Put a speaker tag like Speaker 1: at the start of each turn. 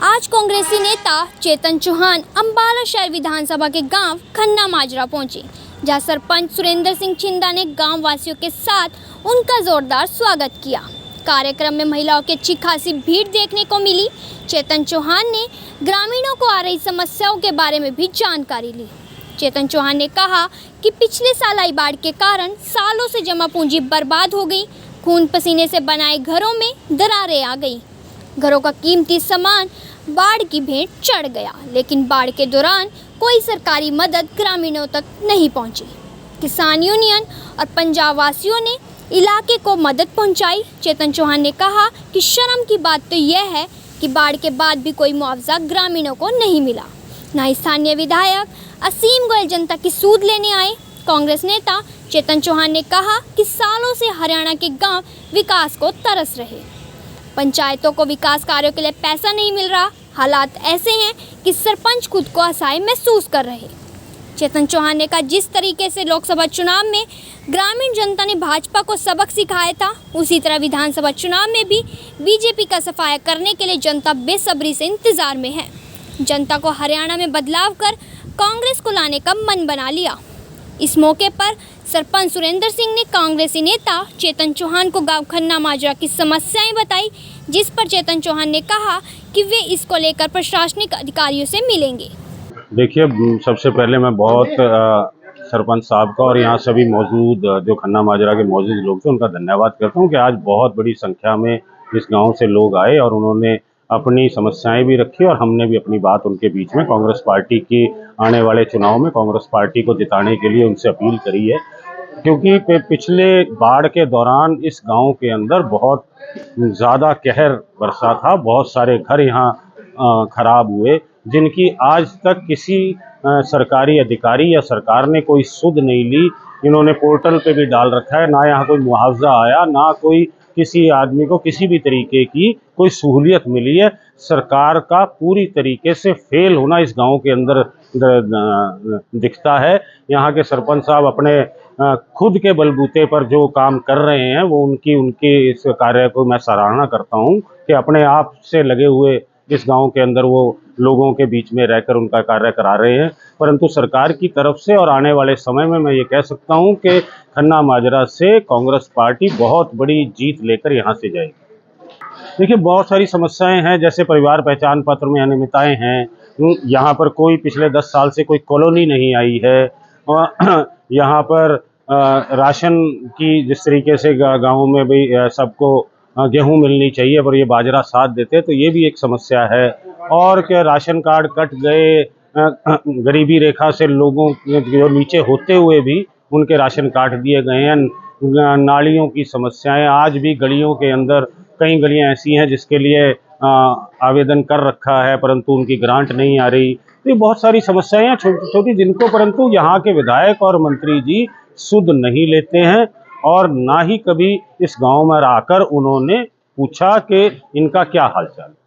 Speaker 1: आज कांग्रेसी नेता चेतन चौहान अंबाला शहर विधानसभा के गांव खन्ना माजरा पहुंचे, जहां सरपंच सुरेंद्र सिंह छिंदा ने गांव वासियों के साथ उनका जोरदार स्वागत किया। कार्यक्रम में महिलाओं की अच्छी खासी भीड़ देखने को मिली। चेतन चौहान ने ग्रामीणों को आ रही समस्याओं के बारे में भी जानकारी ली। चेतन चौहान ने कहा कि पिछले साल आई बाढ़ के कारण सालों से जमा पूंजी बर्बाद हो गई। खून पसीने से बनाए घरों में दरारें आ गई। घरों का कीमती सामान बाढ़ की भेंट चढ़ गया, लेकिन बाढ़ के दौरान कोई सरकारी मदद ग्रामीणों तक नहीं पहुंची। किसान यूनियन और पंजाब वासियों ने इलाके को मदद पहुंचाई। चेतन चौहान ने कहा कि शर्म की बात तो यह है कि बाढ़ के बाद भी कोई मुआवजा ग्रामीणों को नहीं मिला। न ही स्थानीय विधायक असीम गोयल जनता की सूद लेने आए। कांग्रेस नेता चेतन चौहान ने कहा कि सालों से हरियाणा के गांव विकास को तरस रहे। पंचायतों को विकास कार्यों के लिए पैसा नहीं मिल रहा। हालात ऐसे हैं कि सरपंच खुद को असहाय महसूस कर रहे। चेतन चौहान ने कहा, जिस तरीके से लोकसभा चुनाव में ग्रामीण जनता ने भाजपा को सबक सिखाया था, उसी तरह विधानसभा चुनाव में भी बीजेपी का सफाया करने के लिए जनता बेसब्री से इंतजार में है। जनता को हरियाणा में बदलाव कर कांग्रेस को लाने का मन बना लिया। इस मौके पर सरपंच सुरेंद्र सिंह ने कांग्रेसी नेता चेतन चौहान को गांव खन्ना माजरा की समस्याएं बताई, जिस पर चेतन चौहान ने कहा कि वे इसको लेकर प्रशासनिक अधिकारियों से मिलेंगे।
Speaker 2: देखिए, सबसे पहले मैं बहुत सरपंच साहब का और यहाँ सभी मौजूद जो खन्ना माजरा के मौजूद लोग थे उनका धन्यवाद करता हूँ कि आज बहुत बड़ी संख्या में इस गांव से लोग आए और उन्होंने अपनी समस्याएं भी रखी और हमने भी अपनी बात उनके बीच में कांग्रेस पार्टी की आने वाले चुनाव में कांग्रेस पार्टी को जिताने के लिए उनसे अपील करी है। क्योंकि पिछले बाढ़ के दौरान इस गांव के अंदर बहुत ज़्यादा कहर बरसा था। बहुत सारे घर यहाँ खराब हुए, जिनकी आज तक किसी सरकारी अधिकारी या सरकार ने कोई सुध नहीं ली। इन्होंने पोर्टल पे भी डाल रखा है, ना यहाँ कोई मुआवजा आया, ना कोई किसी आदमी को किसी भी तरीके की कोई सहूलियत मिली है। सरकार का पूरी तरीके से फेल होना इस गांव के अंदर दिखता है। यहाँ के सरपंच साहब अपने खुद के बलबूते पर जो काम कर रहे हैं वो उनकी इस कार्य को मैं सराहना करता हूँ कि अपने आप से लगे हुए इस गांव के अंदर वो लोगों के बीच में रहकर उनका कार्य करा रहे हैं। परंतु सरकार की तरफ से और आने वाले समय में मैं ये कह सकता हूँ कि खन्ना माजरा से कांग्रेस पार्टी बहुत बड़ी जीत लेकर यहाँ से जाएगी। देखिए, बहुत सारी समस्याएं हैं, जैसे परिवार पहचान पत्र में अनियमितताएं हैं। यहाँ पर कोई पिछले 10 साल से कोई कॉलोनी नहीं आई है। यहाँ पर राशन की जिस तरीके से गाँव में भी सबको गेहूं मिलनी चाहिए, पर ये बाजरा साथ देते, तो ये भी एक समस्या है। और क्या राशन कार्ड कट गए, गरीबी रेखा से लोगों जो नीचे होते हुए भी उनके राशन काट दिए गए हैं। नालियों की समस्याएं, आज भी गलियों के अंदर कई गलियां ऐसी हैं जिसके लिए आवेदन कर रखा है परंतु उनकी ग्रांट नहीं आ रही। तो ये बहुत सारी समस्याएं हैं छोटी छोटी, जिनको परंतु यहाँ के विधायक और मंत्री जी सुध नहीं लेते हैं और ना ही कभी इस गांव में आकर उन्होंने पूछा कि इनका क्या हालचाल।